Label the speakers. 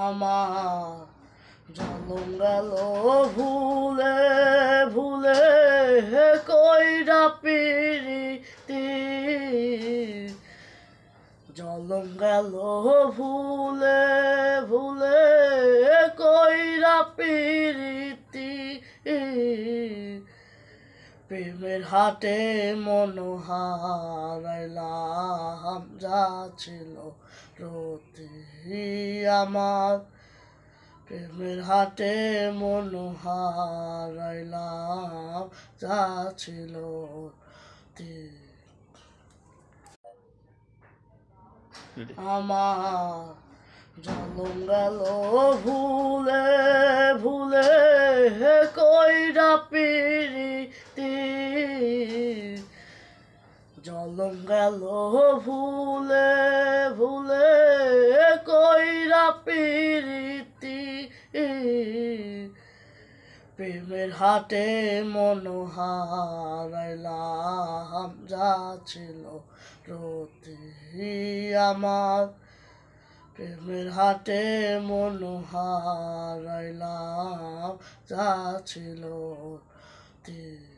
Speaker 1: আমার জলম গেল ভুলে ভুলে কইরা পিরিতি জলম গেল ভুলে ভুলে কইরা পিরিতি প্রেমের হাটে মন হারাইলাম যা ছিল রতি আমার প্রেমের হাটে মন হারাইলাম যা ছিল রতি আমার জলম গেল ভুলে ভুলে কইরা পিরিতি জলম গেল ভুলে ভুলে কইরা পিরিতি প্রেমের হাটে মন হারাইলাম যা ছিল রতি আমার প্রেমের হাটে মন হারাইলাম যা ছিল রতি।